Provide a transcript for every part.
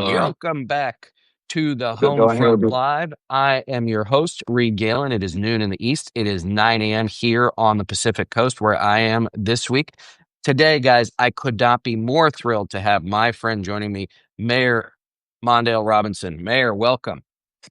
All right. Welcome back to the Good. Go Home ahead. Front Live. I am your host, Reed Galen. It is noon in the East. It is 9 a.m. here on the Pacific Coast, where I am this week. Today, guys, I could not be more thrilled to have my friend joining me, Mayor Mondale Robinson. Mayor, welcome.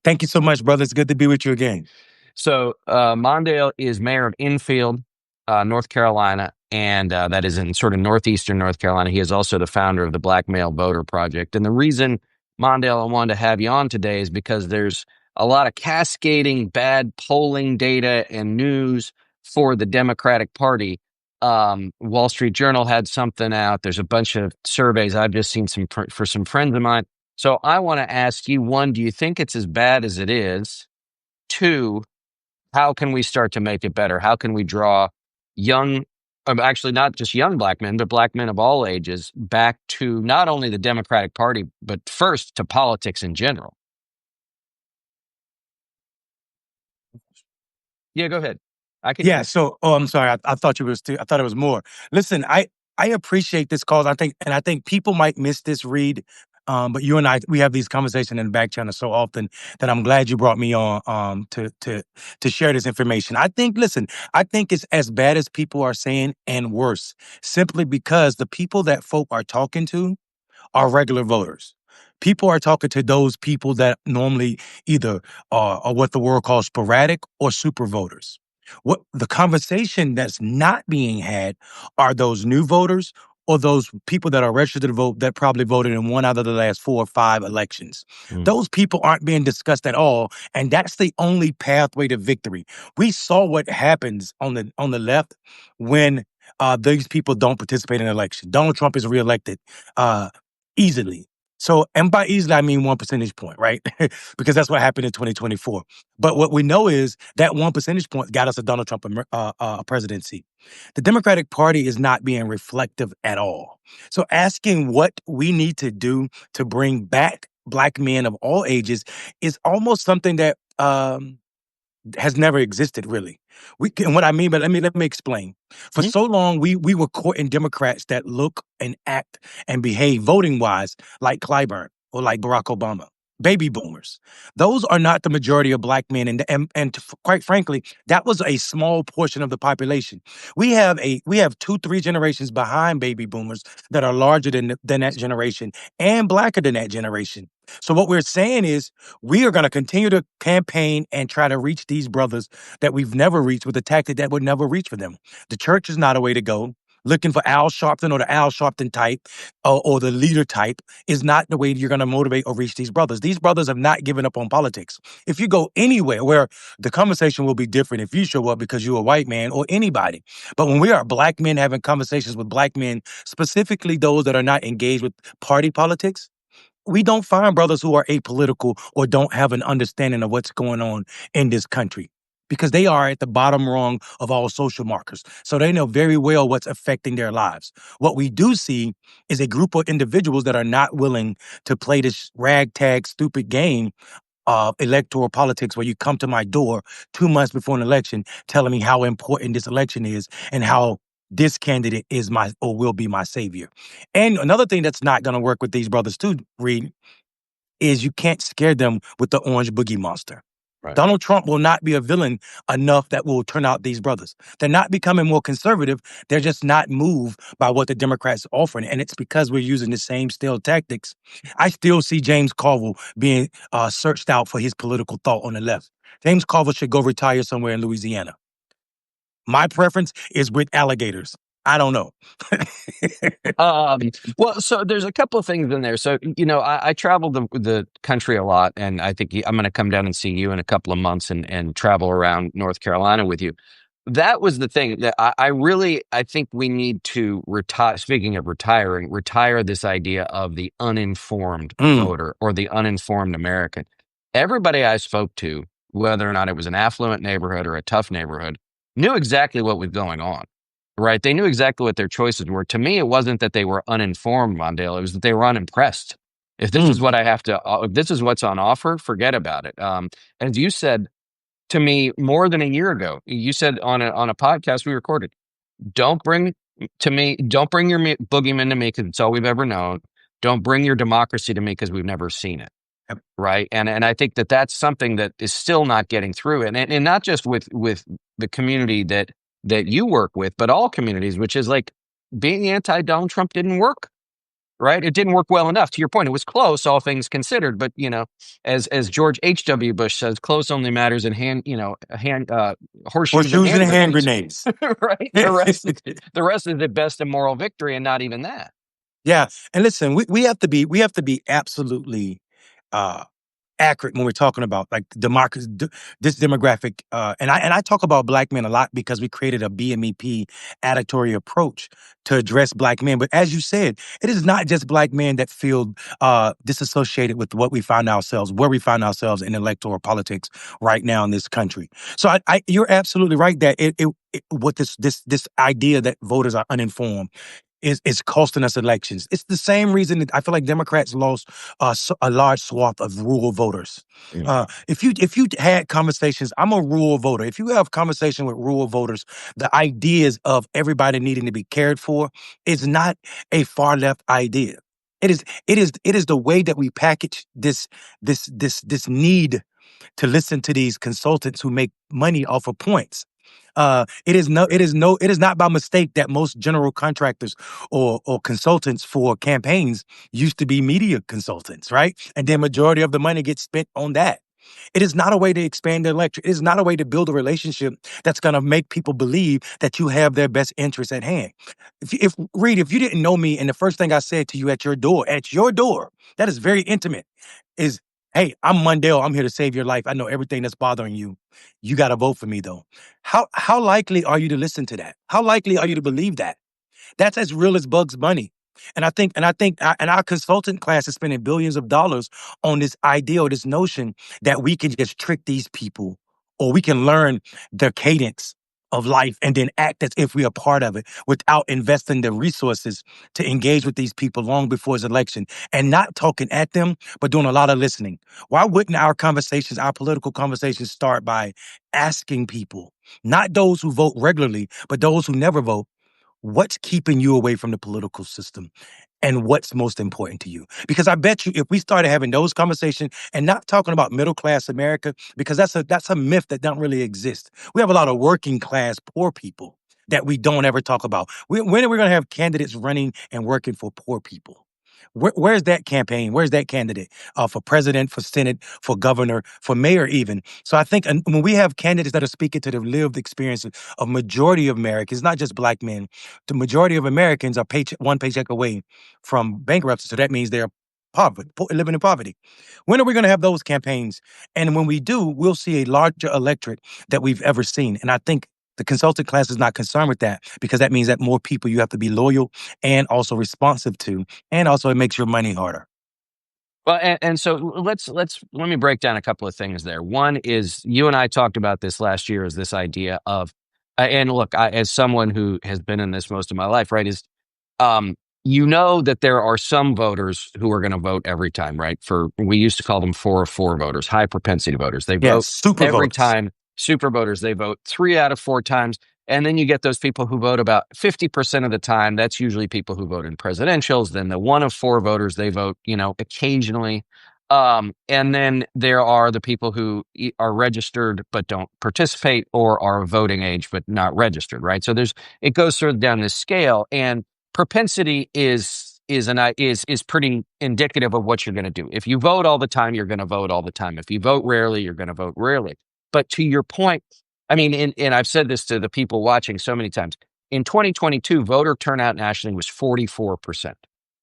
Thank you so much, brother. It's good to be with you again. So, Mondale is mayor of Enfield, North Carolina, and that is in sort of northeastern North Carolina. He is also the founder of the Black Male Voter Project. And the reason, Mondale, I wanted to have you on today is because there's a lot of cascading bad polling data and news for the Democratic Party. Wall Street Journal had something out. There's a bunch of surveys I've just seen for some friends of mine. So I want to ask you, one, do you think it's as bad as it is? Two, how can we start to make it better? How can we draw young, actually not just young black men, but black men of all ages back to not only the Democratic Party, but first to politics in general? Yeah, go ahead. Yeah. So, I'm sorry. I thought you were still. I thought it was more. Listen, I appreciate this cause. I think people might miss this, Read. But you and I, we have these conversations in the back channel so often that I'm glad you brought me on to share this information. Listen, I think it's as bad as people are saying and worse, simply because the people that folk are talking to are regular voters. People are talking to those people that normally either are what the world calls sporadic or super voters. What the conversation that's not being had are those new voters or those people that are registered to vote that probably voted in one out of the last 4 or 5 elections. Those people aren't being discussed at all, and that's the only pathway to victory. We saw what happens on the left when these people don't participate in an election. Donald Trump is reelected easily. So, and by easily, I mean 1 percentage point, right? Because that's what happened in 2024. But what we know is that 1 percentage point got us a Donald Trump presidency. The Democratic Party is not being reflective at all. So asking what we need to do to bring back black men of all ages is almost something that has never existed, really. And what I mean, but let me explain. For so long, we were courting Democrats that look and act and behave voting wise like Clyburn or like Barack Obama. Baby boomers. Those are not the majority of black men, quite frankly, that was a small portion of the population. We have 2-3 generations behind baby boomers that are larger than that generation and blacker than that generation. So what we're saying is we are going to continue to campaign and try to reach these brothers that we've never reached with a tactic that would never reach for them. The church is not a way to go. Looking for Al Sharpton or the Al Sharpton type or the leader type is not the way you're going to motivate or reach these brothers. These brothers have not given up on politics. If you go anywhere where the conversation will be different if you show up because you're a white man or anybody. But when we are black men having conversations with black men, specifically those that are not engaged with party politics, we don't find brothers who are apolitical or don't have an understanding of what's going on in this country because they are at the bottom rung of all social markers. So they know very well what's affecting their lives. What we do see is a group of individuals that are not willing to play this ragtag, stupid game of electoral politics where you come to my door 2 months before an election telling me how important this election is and how this candidate is my or will be my savior. And another thing that's not going to work with these brothers too, Reed, is you can't scare them with the orange boogie monster. Right. Donald Trump will not be a villain enough that will turn out these brothers. They're not becoming more conservative. They're just not moved by what the Democrats are offering. And it's because we're using the same stale tactics. I still see James Carville being searched out for his political thought on the left. James Carville should go retire somewhere in Louisiana. My preference is with alligators. I don't know. Well, so there's a couple of things in there. So, I travel the country a lot, and I think I'm going to come down and see you in a couple of months and travel around North Carolina with you. That was the thing that I think we need to retire. Speaking of retiring, retire this idea of the uninformed voter or the uninformed American. Everybody I spoke to, whether or not it was an affluent neighborhood or a tough neighborhood, knew exactly what was going on. Right. They knew exactly what their choices were. To me, it wasn't that they were uninformed, Mondale. It was that they were unimpressed. If this is what I have to, if this is what's on offer, forget about it. As you said to me more than a year ago, you said on a podcast we recorded, don't bring your boogeyman to me because it's all we've ever known. Don't bring your democracy to me because we've never seen it. Yep. Right. And I think that that's something that is still not getting through. And not just with the community that you work with, but all communities, which is like being anti Donald Trump didn't work. Right. It didn't work well enough. To your point, it was close, all things considered. But, as George H.W. Bush says, close only matters in horseshoes and Horseshoes hand and hand grenades. grenades. Right. The rest is at best a moral victory, and not even that. Yeah, and listen, we have to be absolutely uh accurate when we're talking about like democracy, this demographic. And I talk about black men a lot because we created a BMEP adaptory approach to address black men. But as you said, it is not just black men that feel disassociated with where we find ourselves in electoral politics right now in this country. So you're absolutely right that what this idea that voters are uninformed is costing us elections. It's the same reason that I feel like Democrats lost a large swath of rural voters. Yeah. If you had conversations, I'm a rural voter. If you have conversation with rural voters, the ideas of everybody needing to be cared for is not a far left idea. It is the way that we package this need to listen to these consultants who make money off of points. It is not by mistake that most general contractors or consultants for campaigns used to be media consultants, right? And then majority of the money gets spent on that. It is not a way to expand the electorate. It is not a way to build a relationship that's going to make people believe that you have their best interests at hand. If Reed, if you didn't know me, and the first thing I said to you at your door, that is very intimate, is, "Hey, I'm Mondale. I'm here to save your life. I know everything that's bothering you. You got to vote for me, though." How likely are you to listen to that? How likely are you to believe that? That's as real as Bugs Bunny. And our consultant class is spending billions of dollars on this idea or this notion that we can just trick these people or we can learn the cadence of life and then act as if we are part of it without investing the resources to engage with these people long before his election and not talking at them, but doing a lot of listening. Why wouldn't our political conversations start by asking people, not those who vote regularly, but those who never vote, what's keeping you away from the political system and what's most important to you? Because I bet you if we started having those conversations and not talking about middle class America, because that's a myth that don't really exist. We have a lot of working class poor people that we don't ever talk about. When are we going to have candidates running and working for poor people? Where's that campaign? Where's that candidate for president, for senate, for governor, for mayor, even? So I think when we have candidates that are speaking to the lived experiences of majority of Americans, not just black men, the majority of Americans are one paycheck away from bankruptcy. So that means they're living in poverty. When are we going to have those campaigns? And when we do, we'll see a larger electorate that we've ever seen. And I think the consultant class is not concerned with that because that means that more people you have to be loyal and also responsive to, and also it makes your money harder. Well, and so let me break down a couple of things there. One is you and I talked about this last year, is this idea of, and look, as someone who has been in this most of my life, right, is um, that there are some voters who are going to vote every time, right? We used to call them 404 voters, high propensity voters. They Yes, vote super every voters. time. Super voters, they vote 3 out of 4 times. And then you get those people who vote about 50% of the time. That's usually people who vote in presidentials. Then the 1 of 4 voters, they vote, occasionally. And then there are the people who are registered but don't participate, or are voting age but not registered, right? So it goes sort of down this scale, and propensity is pretty indicative of what you're going to do. If you vote all the time, you're going to vote all the time. If you vote rarely, you're going to vote rarely. But to your point, I mean, and I've said this to the people watching so many times. In 2022, voter turnout nationally was 44%. Say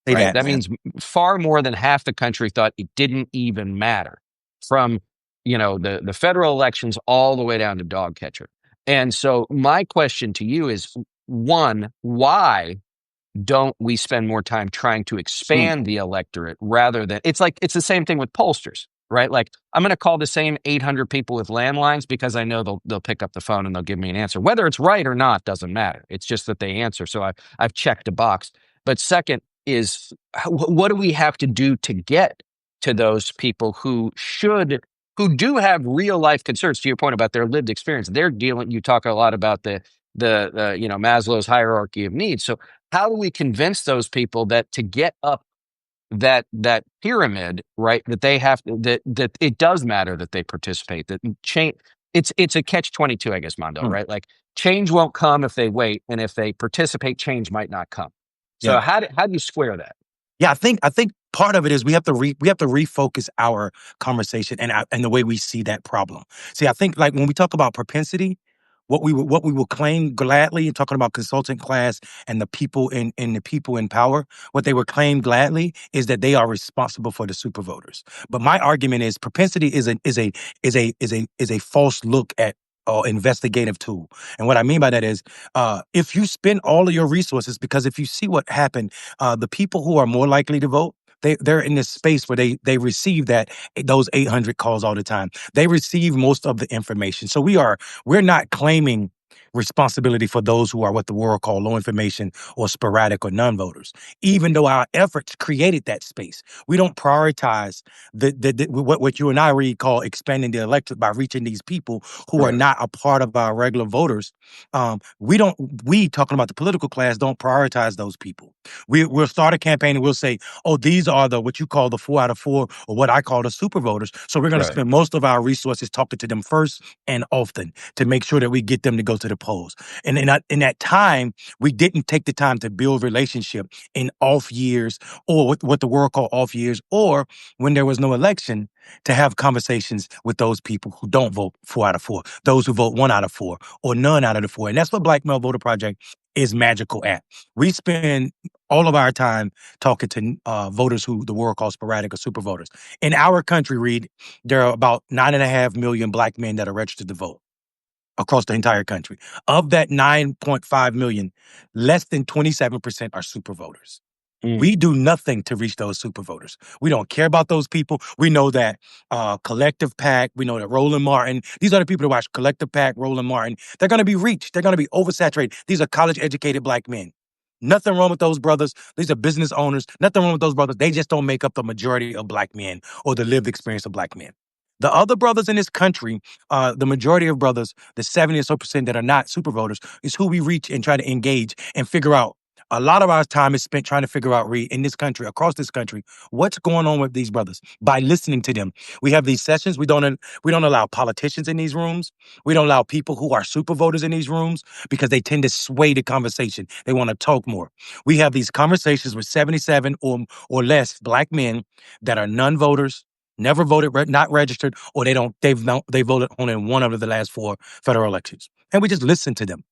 Right? that, That man. means far more than half the country thought it didn't even matter, from the federal elections all the way down to dog catcher. And so my question to you is, one, why don't we spend more time trying to Mm. expand the electorate, rather than, it's the same thing with pollsters, right? Like, I'm going to call the same 800 people with landlines because I know they'll pick up the phone and they'll give me an answer. Whether it's right or not doesn't matter. It's just that they answer. So I've checked a box. But second is, what do we have to do to get to those people who do have real life concerns? To your point about their lived experience, you talk a lot about the Maslow's hierarchy of needs. So how do we convince those people that to get up that pyramid, right? That they have that it does matter that they participate. That change. It's a catch-22, I guess, Mondo, Mm, right? Like change won't come if they wait, and if they participate, change might not come. yeah. So how do you square that? Yeah, I think part of it is we have to refocus our conversation and the way we see that problem. See, I think like when we talk about propensity, what we will claim gladly and talking about consultant class and the people in the people in power, what they will claim gladly is that they are responsible for the super voters. But my argument is propensity is a false look at investigative tool. And what I mean by that is if you spend all of your resources, because if you see what happened, the people who are more likely to vote, they're in this space where they receive those 800 calls all the time. They receive most of the information. So we're not claiming responsibility for those who are what the world call low information or sporadic or non-voters. Even though our efforts created that space, we don't prioritize what you and I really call expanding the electorate by reaching these people who are Right. not a part of our regular voters. We don't. We talking about the political class don't prioritize those people. We'll start a campaign and we'll say, "Oh, these are the what you call the 4 out of 4, or what I call the super voters." So we're going to Right. spend most of our resources talking to them first and often to make sure that we get them to go to the polls. And in that time, we didn't take the time to build relationship in off years, or what the world call off years, or when there was no election, to have conversations with those people who don't vote 4 out of 4, those who vote 1 out of 4, or none out of the four. And that's what Black Male Voter Project is magical at. We spend all of our time talking to voters who the world calls sporadic or super voters. In our country, Reed, there are about 9.5 million Black men that are registered to vote across the entire country. Of that 9.5 million, less than 27% are super voters. Mm. We do nothing to reach those super voters. We don't care about those people. We know that Collective Pack, we know that Roland Martin, these are the people that watch Collective Pack, Roland Martin. They're going to be reached. They're going to be oversaturated. These are college educated Black men. Nothing wrong with those brothers. These are business owners. Nothing wrong with those brothers. They just don't make up the majority of Black men or the lived experience of Black men. The other brothers in this country, the majority of brothers, the 70 or so percent that are not super voters, is who we reach and try to engage and figure out. A lot of our time is spent trying to figure out, Reed, in this country, across this country, what's going on with these brothers by listening to them. We have these sessions. We don't allow politicians in these rooms. We don't allow people who are super voters in these rooms because they tend to sway the conversation. They want to talk more. We have these conversations with 77 or less Black men that are non-voters, never voted, not registered, or they voted only in one of the last 4 federal elections, and we just listen to them.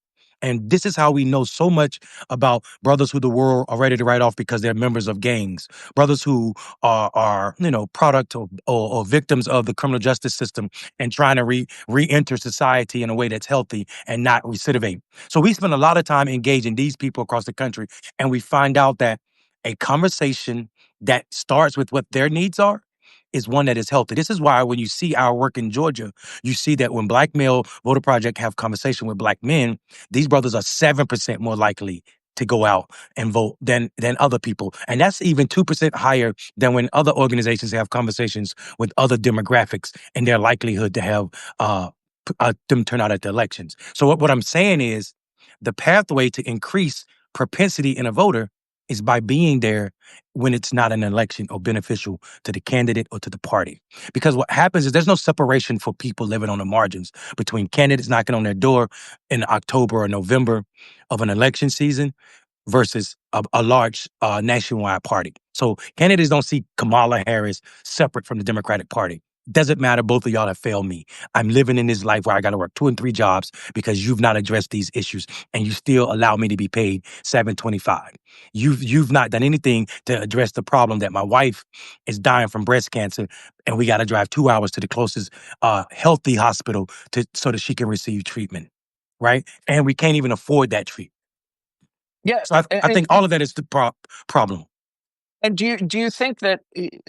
And this is how we know so much about brothers who the world are ready to write off because they're members of gangs, brothers who are product or victims of the criminal justice system and trying to re-enter society in a way that's healthy and not recidivate. So we spend a lot of time engaging these people across the country, and we find out that a conversation that starts with what their needs are is one that is healthy. This is why when you see our work in Georgia, you see that when Black Male Voter Project have conversation with Black men, these brothers are 7% more likely to go out and vote than other people. And that's even 2% higher than when other organizations have conversations with other demographics and their likelihood to have them turn out at the elections. So what I'm saying is the pathway to increase propensity in a voter is by being there when it's not an election or beneficial to the candidate or to the party. Because what happens is there's no separation for people living on the margins between candidates knocking on their door in October or November of an election season versus a large nationwide party. So candidates don't see Kamala Harris separate from the Democratic Party. Doesn't matter. Both of y'all have failed me. I'm living in this life where I got to work 2 and 3 jobs because you've not addressed these issues, and you still allow me to be paid $7.25. You've not done anything to address the problem that my wife is dying from breast cancer, and we got to drive 2 hours to the closest healthy hospital so that she can receive treatment, right? And we can't even afford that treatment. Yeah, So I and think all of that is the problem. And do you think that?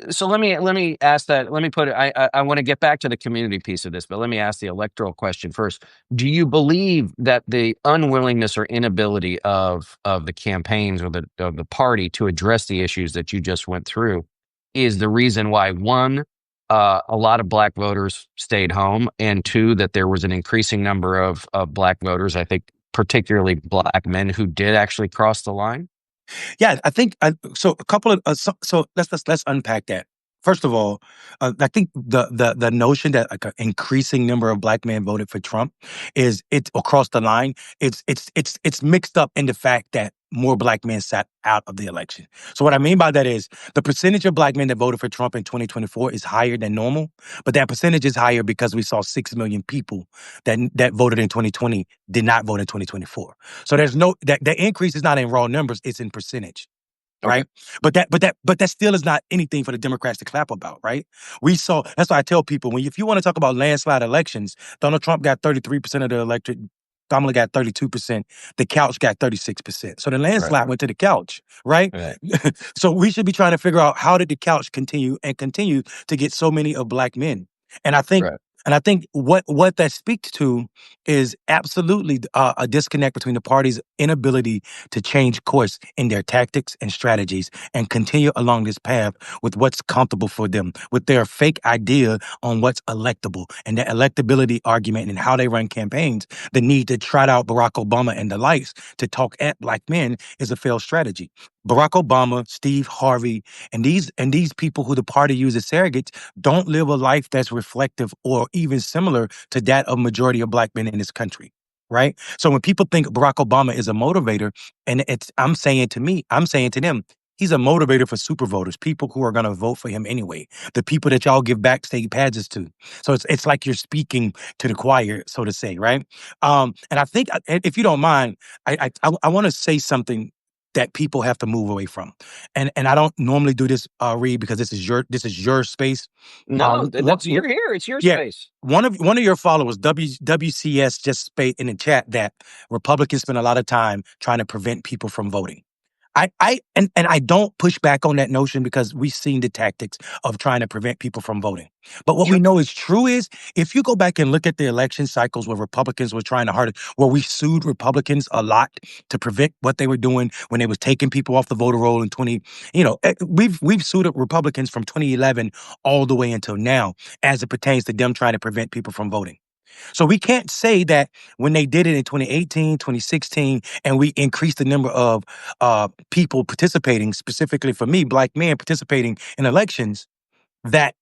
So let me ask that. Let me put it. I want to get back to the community piece of this, but let me ask the electoral question first. Do you believe that the unwillingness or inability of the campaigns or of the party to address the issues that you just went through is the reason why, one, a lot of Black voters stayed home, and two, that there was an increasing number of Black voters, I think particularly Black men, who did actually cross the line? Yeah, I think so. A couple of so let's unpack that. First of all, I think the notion that like an increasing number of black men voted for Trump is it's across the line. It's mixed up in the fact that more black men sat out of the election. So what I mean by that is the percentage of black men that voted for Trump in 2024 is higher than normal, but that percentage is higher because we saw 6 million people that voted in 2020 did not vote in 2024. So there's no that increase is not in raw numbers; it's in percentage, Okay. right? But that still is not anything for the Democrats to clap about, right? We saw that's why I tell people if you want to talk about landslide elections, Donald Trump got 33% of the electorate. Kamala got 32%. The couch got 36%. So the Right. landslide went to the couch, right? Right. So we should be trying to figure out how did the couch continue to get so many of black men. And I think Right. what that speaks to is absolutely a disconnect between the parties' inability to change course in their tactics and strategies and continue along this path with what's comfortable for them, with their fake idea on what's electable and the electability argument and how they run campaigns. The need to trot out Barack Obama and the likes to talk at black men is a failed strategy. Barack Obama, Steve Harvey, and these people who the party uses surrogates don't live a life that's reflective or even similar to that of majority of black men in this country. Right. So when people think Barack Obama is a motivator, and I'm saying to them, he's a motivator for super voters, people who are going to vote for him anyway, the people that y'all give backstage passes to. So it's like you're speaking to the choir, so to say, right? And I think, if you don't mind, I want to say something that people have to move away from, and I don't normally do this, Reed, because this is your space. No, What, that's you're here. It's your yeah, space. one of your followers, WCS, just spake in the chat that Republicans spend a lot of time trying to prevent people from voting. And I don't push back on that notion because we've seen the tactics of trying to prevent people from voting. But what we Sure. know is true is if you go back and look at the election cycles where Republicans were trying to hard, where we sued Republicans a lot to prevent what they were doing when they was taking people off the voter roll in 20, we've sued Republicans from 2011 all the way until now as it pertains to them trying to prevent people from voting. So we can't say that when they did it in 2018, 2016, and we increased the number of people participating, specifically for me, black men participating in elections, that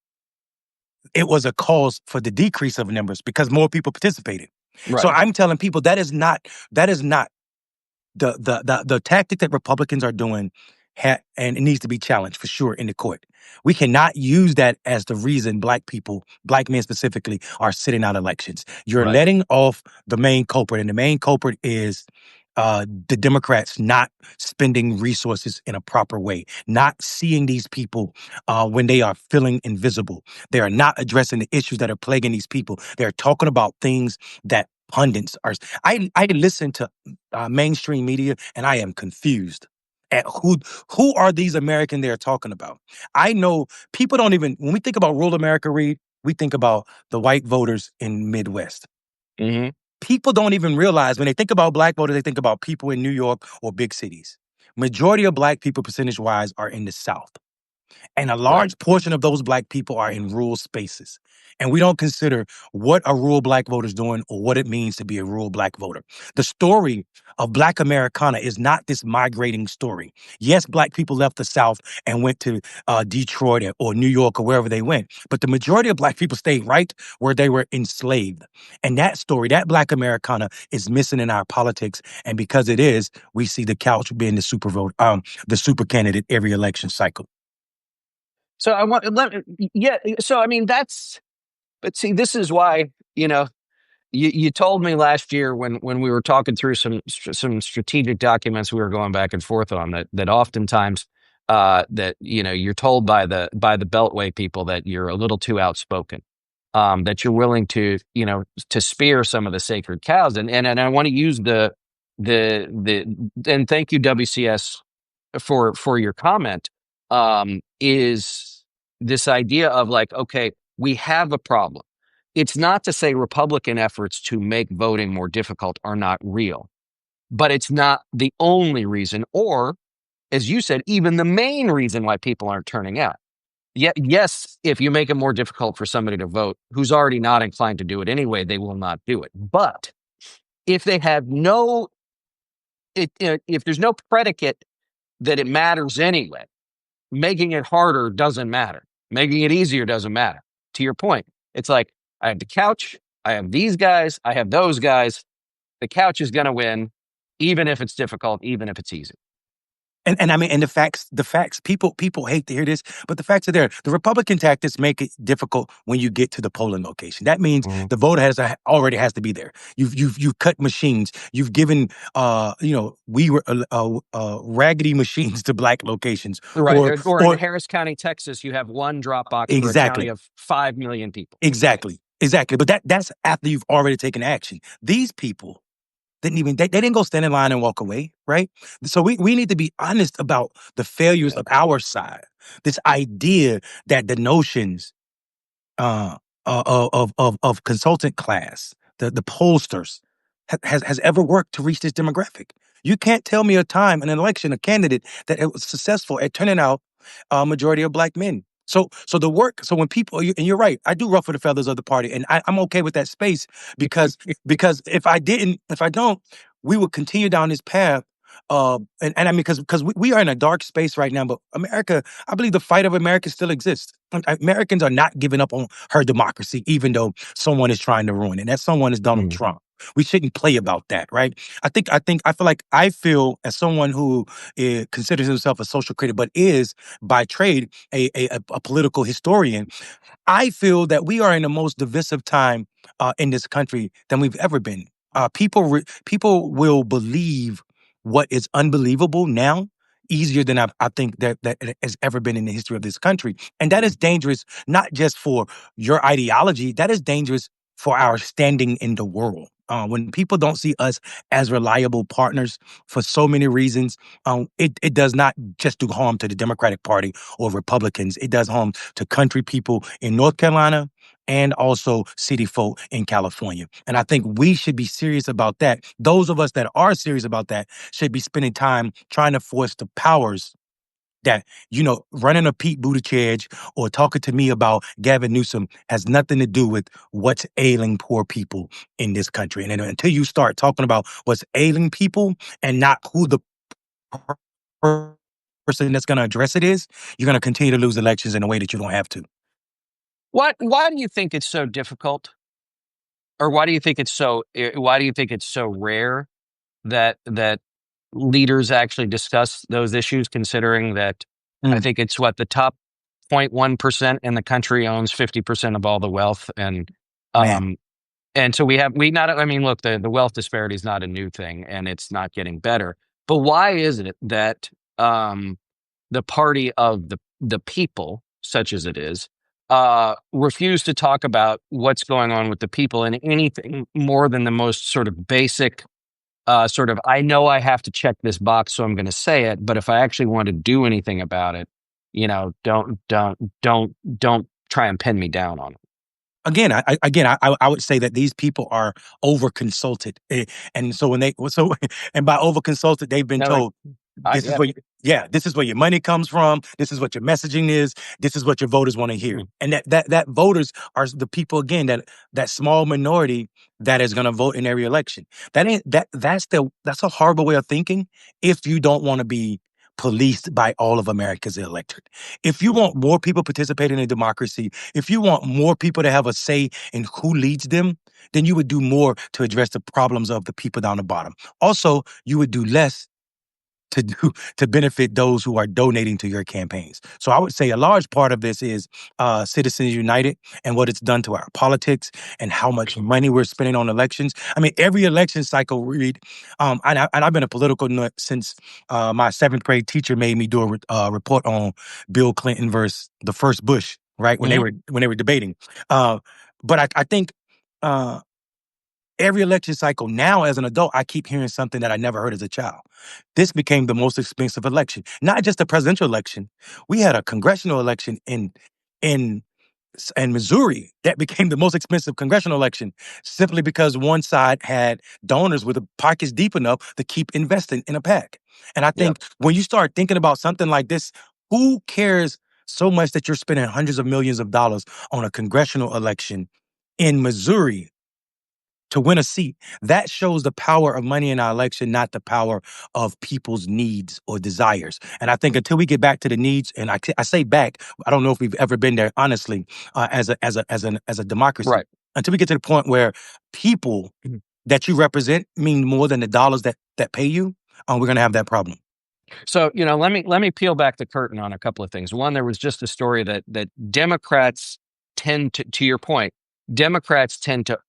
it was a cause for the decrease of numbers because more people participated. So Right. I'm telling people that is not the tactic that Republicans are doing, and it needs to be challenged for sure in the court. We cannot use that as the reason black people, black men specifically, are sitting out elections. You're Right. letting off the main culprit, and the main culprit is the Democrats not spending resources in a proper way, not seeing these people when they are feeling invisible. They are not addressing the issues that are plaguing these people. They're talking about things that pundits are. I listen to mainstream media, and I am confused at who are these American they're talking about. I know people don't even when we think about rural America, Reed, we think about the white voters in Midwest. Hmm. People don't even realize when they think about black voters, they think about people in New York or big cities. Majority of black people, percentage wise, are in the South. And a Right. large portion of those black people are in rural spaces. And we don't consider what a rural black voter is doing or what it means to be a rural black voter. The story of Black Americana is not this migrating story. Yes, black people left the South and went to Detroit or New York or wherever they went. But the majority of black people stayed right where they were enslaved. And that story, that Black Americana, is missing in our politics. And because it is, we see the couch being the super vote, the super candidate every election cycle. So I want yeah. So I mean that's but see this is why you told me last year when we were talking through some strategic documents we were going back and forth on that oftentimes that you're told by the Beltway people that you're a little too outspoken, that you're willing to spear some of the sacred cows, and I want to use the and thank you WCS for your comment, is this idea of like, okay, we have a problem. It's not to say Republican efforts to make voting more difficult are not real, but it's not the only reason, or as you said, even the main reason why people aren't turning out. Yet, yes, if you make it more difficult for somebody to vote who's already not inclined to do it anyway, they will not do it. But if they have no, if there's no predicate that it matters anyway. Making it harder doesn't matter. Making it easier doesn't matter. To your point, it's like I have the couch, I have these guys, I have those guys. The couch is going to win, even if it's difficult, even if it's easy. And I mean, and the facts, people hate to hear this, but the facts are there. The Republican tactics make it difficult when you get to the polling location. That means Mhm. the voter already has to be there. You've cut machines. You've given we were raggedy machines to black locations, Right. or Or in or Harris County, Texas, you have one drop box for a county exactly, of 5 million people. exactly. But that's after you've already taken action. These people they didn't go stand in line and walk away, right? So we need to be honest about the failures of our side. This idea that the notions uh, of consultant class, the pollsters, has ever worked to reach this demographic. You can't tell me a time in an election, a candidate that it was successful at turning out a majority of black men. So the work. So when people, and you're right, I do ruffle the feathers of the party, and I'm okay with that space because if I don't, we will continue down this path. And I mean, because we are in a dark space right now, but America, I believe the fight of America still exists. Americans are not giving up on her democracy, even though someone is trying to ruin it. And that someone is Donald Mm. Trump. We shouldn't play about that, right? I feel as someone who considers himself a social critic, but is by trade a political historian. I feel that we are in the most divisive time in this country than we've ever been. People will believe what is unbelievable now easier than I think that it has ever been in the history of this country, and that is dangerous not just for your ideology. That is dangerous for our standing in the world. When people don't see us as reliable partners for so many reasons, it does not just do harm to the Democratic Party or Republicans. It does harm to country people in North Carolina and also city folk in California. And I think we should be serious about that. Those of us that are serious about that should be spending time trying to force the powers that, running a Pete Buttigieg or talking to me about Gavin Newsom has nothing to do with what's ailing poor people in this country. And then until you start talking about what's ailing people and not who the person that's going to address it is, you're going to continue to lose elections in a way that you don't have to. Why do you think it's so difficult? Or why do you think it's so rare that leaders actually discuss those issues, considering that I Mm, think it's what the top 0.1% in the country owns 50% of all the wealth. man. Um, and so we not, I mean, look, the wealth disparity is not a new thing and it's not getting better. But why is it that the party of the people, such as it is, refuse to talk about what's going on with the people in anything more than the most sort of basic sort of, I know I have to check this box, so I'm going to say it. But if I actually want to do anything about it, don't try and pin me down on it. Again, I would say that these people are over consulted, and so and by over consulted, they've been No, like, told this is yeah. where this is where your money comes from. This is what your messaging is. This is what your voters want to hear, Mhm. and that voters are the people again that small minority that is going to vote in every election. That ain't that that's a horrible way of thinking if you don't want to be policed by all of America's electorate. If you want more people participating in democracy, if you want more people to have a say in who leads them, then you would do more to address the problems of the people down the bottom. Also, you would do less to benefit those who are donating to your campaigns. So I would say a large part of this is Citizens United and what it's done to our politics and how much money we're spending on elections. I mean, every election cycle, Reed, and I've been a political nut since my seventh grade teacher made me do a report on Bill Clinton versus the first Bush, right when they Mhm. were debating. Uh, but I think. Every election cycle now as an adult, I keep hearing something that I never heard as a child. This became the most expensive election, not just a presidential election. We had a congressional election in in Missouri that became the most expensive congressional election simply because one side had donors with the pockets deep enough to keep investing in a PAC. And I Yep. think when you start thinking about something like this, who cares so much that you're spending hundreds of millions of dollars on a congressional election in Missouri to win a seat. That shows the power of money in our election, not the power of people's needs or desires. And I think until we get back to the needs, and I say back, I don't know if we've ever been there, honestly, as a democracy. Right. Until we get to the point where people Mhm. that you represent mean more than the dollars that pay you, we're gonna have that problem. So, let me peel back the curtain on a couple of things. One, there was just a story that Democrats tend to your point, Democrats tend to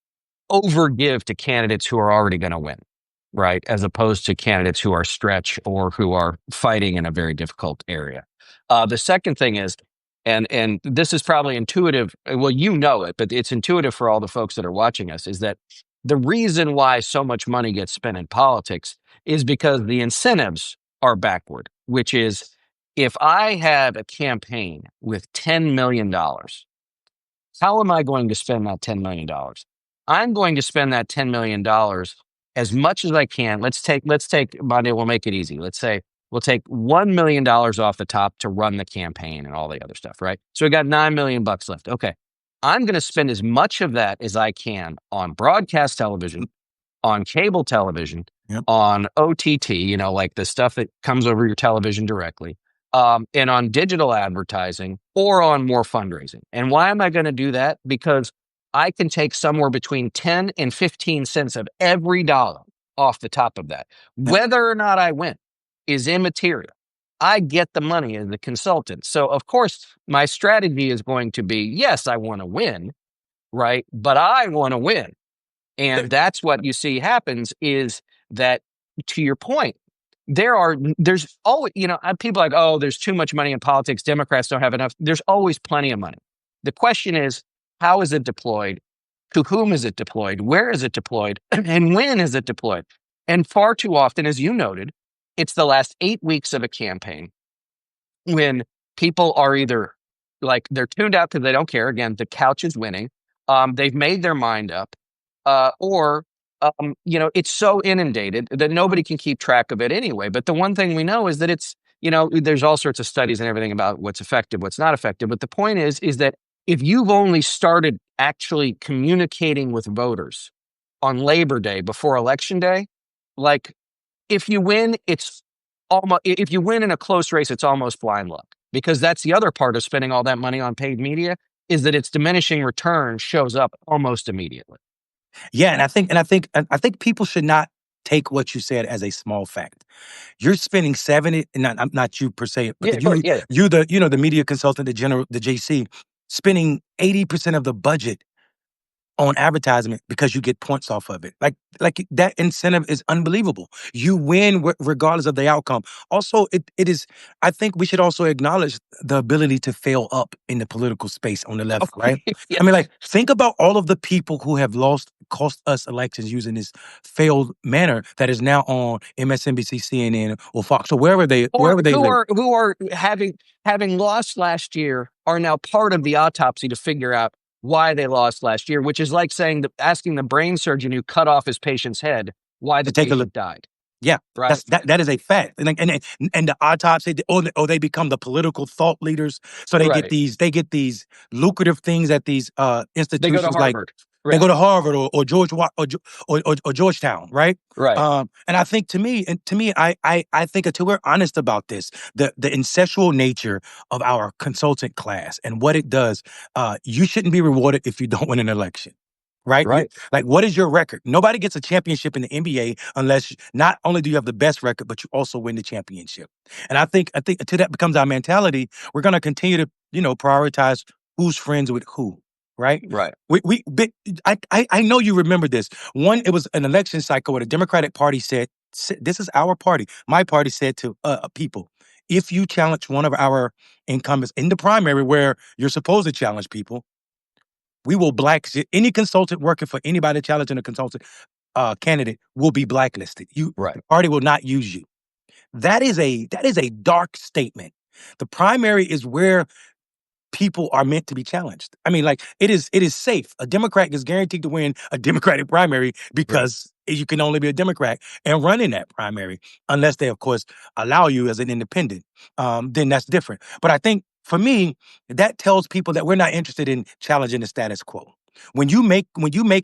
overgive to candidates who are already going to win, right? As opposed to candidates who are stretch or who are fighting in a very difficult area. The second thing is, and this is probably intuitive. Well, you know it, but it's intuitive for all the folks that are watching us. Is that the reason why so much money gets spent in politics is because the incentives are backward, which is if I have a campaign with $10 million, how am I going to spend that $10 million? I'm going to spend that $10 million as much as I can. Let's take Monday. We'll make it easy. Let's say we'll take $1 million off the top to run the campaign and all the other stuff, right? So we got 9 million bucks left. Okay, I'm going to spend as much of that as I can on broadcast television, on cable television, Yep. on OTT, like the stuff that comes over your television directly, and on digital advertising or on more fundraising. And why am I going to do that? Because I can take somewhere between 10 and 15 cents of every dollar off the top of that. Yep. Whether or not I win is immaterial. I get the money as a consultant. So, of course, my strategy is going to be yes, I want to win, right? But I want to win. And that's what you see happens is that, to your point, there's always, people are like, oh, there's too much money in politics. Democrats don't have enough. There's always plenty of money. The question is, how is it deployed? To whom is it deployed? Where is it deployed? And when is it deployed? And far too often, as you noted, it's the last 8 weeks of a campaign when people are either like they're tuned out because they don't care. Again, the couch is winning. They've made their mind up, or it's so inundated that nobody can keep track of it anyway. But the one thing we know is that there's all sorts of studies and everything about what's effective, what's not effective. But the point is that if you've only started actually communicating with voters on Labor Day before Election Day, like if you win, if you win in a close race, it's almost blind luck because that's the other part of spending all that money on paid media is that its diminishing return shows up almost immediately. Yeah, and I think people should not take what you said as a small fact. You're spending 70, not you per se, but Yeah, of course. Yeah. the media consultant, the JC, spending 80% of the budget on advertisement because you get points off of it. Like that incentive is unbelievable. You win regardless of the outcome. Also, it is. I think we should also acknowledge the ability to fail up in the political space on the left, right? Yeah. I mean, like think about all of the people who have cost us elections using this failed manner that is now on MSNBC, CNN, or Fox, or Or wherever they live. who are having lost last year are now part of the autopsy to figure out why they lost last year, which is like asking the brain surgeon who cut off his patient's head why To the take a look. patient died. Yeah, Right. that is a fact, and the autopsy, or they become the political thought leaders, so Right. they get these lucrative things at these They go to institutions like Harvard. they Yeah. go to Harvard or or Georgetown, right? Right. And I think I think until we're honest about this, the incestual nature of our consultant class and what it does, you shouldn't be rewarded if you don't win an election. Right? Right. Like, what is your record? Nobody gets a championship in the NBA unless not only do you have the best record, but you also win the championship. And I think until that becomes our mentality, we're going to continue to, prioritize who's friends with who. Right? Right. I know you remember this. It was an election cycle where the Democratic Party said, "This is our party." My party said to people, "If you challenge one of our incumbents in the primary where you're supposed to challenge people, we will any consultant working for anybody challenging a consultant candidate will be blacklisted. Right. The party will not use you." That is a dark statement. The primary is where people are meant to be challenged. I mean, like it is safe. A Democrat is guaranteed to win a Democratic primary Right. because you can only be a Democrat and run in that primary, unless they, of course, allow you as an independent. Then that's different. But I think for me, that tells people that we're not interested in challenging the status quo. When you make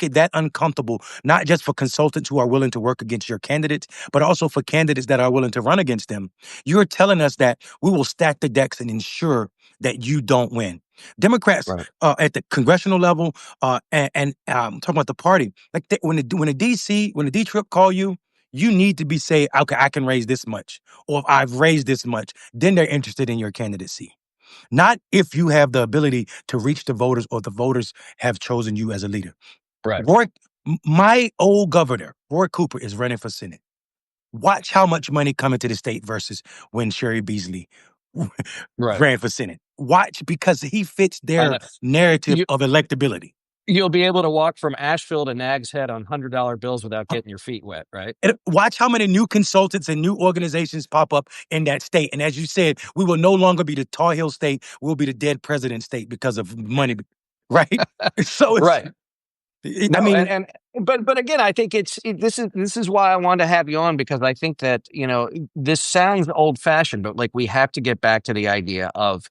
it that uncomfortable, not just for consultants who are willing to work against your candidates, but also for candidates that are willing to run against them, you're telling us that we will stack the decks and ensure that you don't win. Democrats Right. at the congressional level, and talking about the party, like when the D trip call you, you need to be saying, okay, I can raise this much, or I've raised this much. Then they're interested in your candidacy. Not if you have the ability to reach the voters or the voters have chosen you as a leader. Right. Roy, my old governor, Roy Cooper, is running for Senate. Watch how much money come into the state versus when Sherry Beasley Right. ran for Senate. Watch, because he fits I their know. narrative You of electability. you'll be able to walk from Asheville to Nag's Head on $100 bills without getting your feet wet, right? And watch how many new consultants and new organizations pop up in that state. And as you said, we will no longer be the Tar Heel state. We'll be the dead president state because of money, right? So Right. I No, mean, but again, I think this is why I wanted to have you on, because I think that, this sounds old fashioned, but like we have to get back to the idea of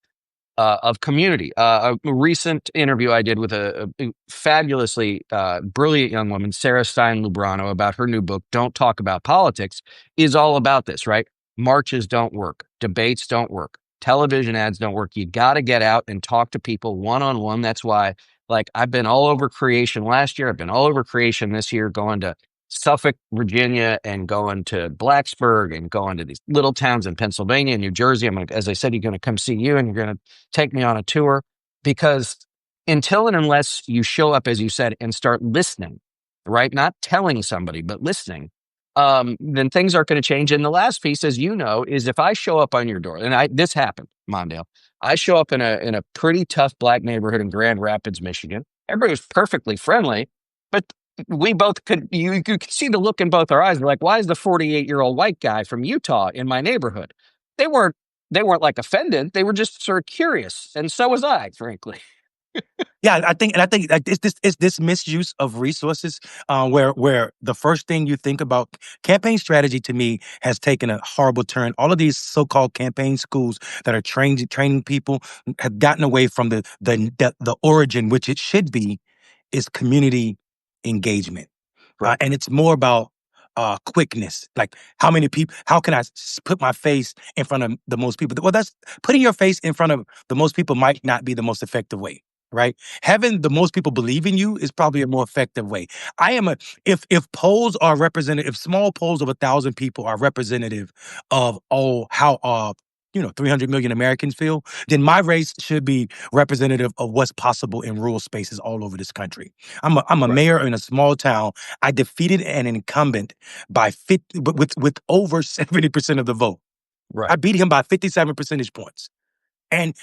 community. A recent interview I did with a fabulously brilliant young woman, Sarah Stein Lubrano, about her new book, Don't Talk About Politics, is all about this, right? Marches don't work. Debates don't work. Television ads don't work. You got to get out and talk to people one on one. That's why, like, I've been all over creation last year. I've been all over creation this year, going to Suffolk, Virginia, and going to Blacksburg, and going to these little towns in Pennsylvania and New Jersey. As I said, you're going to come see you, and you're going to take me on a tour, because until and unless you show up, as you said, and start listening, right? Not telling somebody, but listening, then things aren't going to change. And the last piece, as you know, is if I show up on your door, and this happened, Mondale, I show up in a pretty tough black neighborhood in Grand Rapids, Michigan. Everybody was perfectly friendly, but we both could see the look in both our eyes. We're like, why is the 48-year-old white guy from Utah in my neighborhood? They weren't they weren't like offended. They were just sort of curious. And so was I, frankly. yeah, I think like it's this misuse of resources, where the first thing you think about campaign strategy to me has taken a horrible turn. All of these so-called campaign schools that are training people have gotten away from the origin, which it should be, is community engagement. Right. And it's more about quickness. Like, how many people? How can I put my face in front of the most people? Well, that's putting your face in front of the most people might not be the most effective way, right? Having the most people believe in you is probably a more effective way. I am a if polls are representative, if small polls of 1,000 people are representative of how 300 million Americans feel, then my race should be representative of what's possible in rural spaces all over this country. I'm a Right. mayor in a small town. I defeated an incumbent by 50, with over 70% of the vote. I Right. beat him by 57 percentage points. And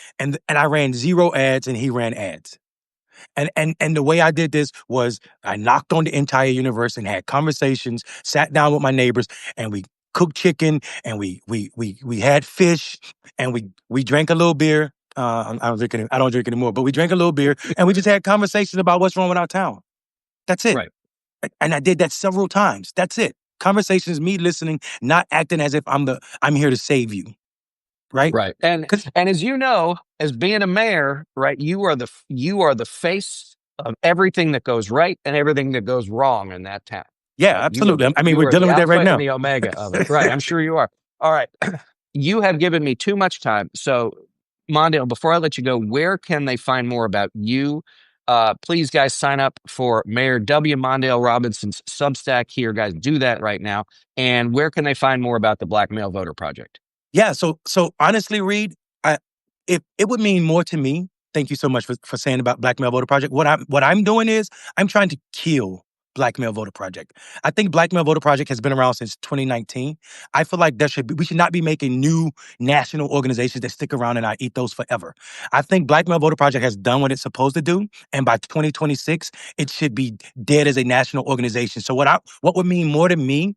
I ran zero ads and he ran ads. And the way I did this was I knocked on the entire universe and had conversations, sat down with my neighbors, and we cooked chicken, and we had fish, and we drank a little beer. I don't drink anymore, but we drank a little beer, and we just had conversations about what's wrong with our town. That's it. Right. And I did that several times. That's it. Conversations, me listening, not acting as if I'm here to save you, right? Right. And Because and as you know, as being a mayor, right, you are the face of everything that goes right and everything that goes wrong in that town. yeah, Right. You are absolutely. the I mean, you we're are the dealing with that alpha right and now. the omega of it. Right. I'm sure you are. All right. You have given me too much time. So, Mondale, before I let you go, where can they find more about you? Please, guys, sign up for Mayor W. Mondale Robinson's Substack here. Guys, do that right now. And where can they find more about the Black Male Voter Project? Yeah, so honestly, Reed, I if it would mean more to me. Thank you so much for saying about Black Male Voter Project. What I'm doing is I'm trying to kill Black Male Voter Project. I think Black Male Voter Project has been around since 2019. I feel like we should not be making new national organizations that stick around in our ethos forever. I think Black Male Voter Project has done what it's supposed to do, and by 2026, it should be dead as a national organization. So what would mean more to me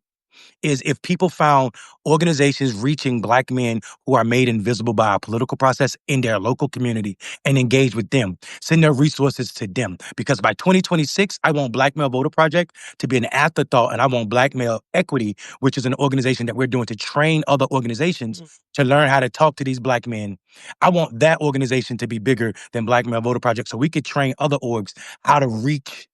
is if people found organizations reaching Black men who are made invisible by our political process in their local community and engage with them, send their resources to them. Because by 2026, I want Black Male Voter Project to be an afterthought, and I want Black Male Equity, which is an organization that we're doing to train other organizations to learn how to talk to these Black men. I want that organization to be bigger than Black Male Voter Project so we could train other orgs how to reach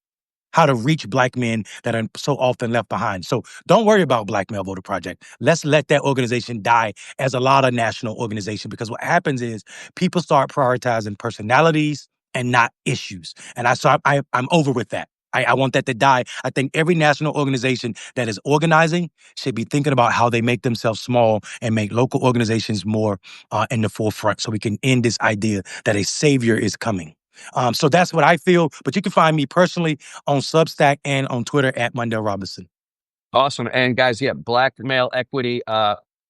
Black men that are so often left behind. So don't worry about Black Male Voter Project. Let's let that organization die as a lot of national organization, because what happens is people start prioritizing personalities and not issues. And I'm over with that. I want that to die. I think every national organization that is organizing should be thinking about how they make themselves small and make local organizations more in the forefront, so we can end this idea that a savior is coming. So that's what I feel. But you can find me personally on Substack and on Twitter at Mondale Robinson. Awesome. And guys, yeah, Black Male Equity.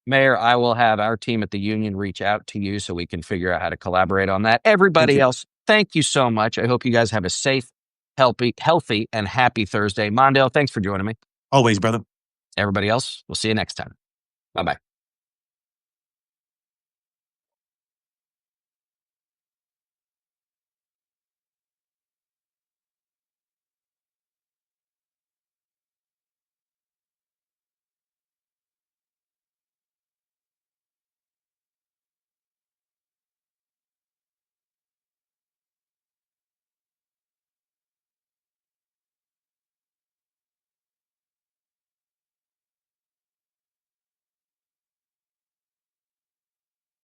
Mayor, I will have our team at the union reach out to you so we can figure out how to collaborate on that. Thank Everybody you. else, thank you so much. I hope you guys have a safe, healthy, and happy Thursday. Mondale, thanks for joining me. Always, brother. Everybody else, we'll see you next time. Bye-bye.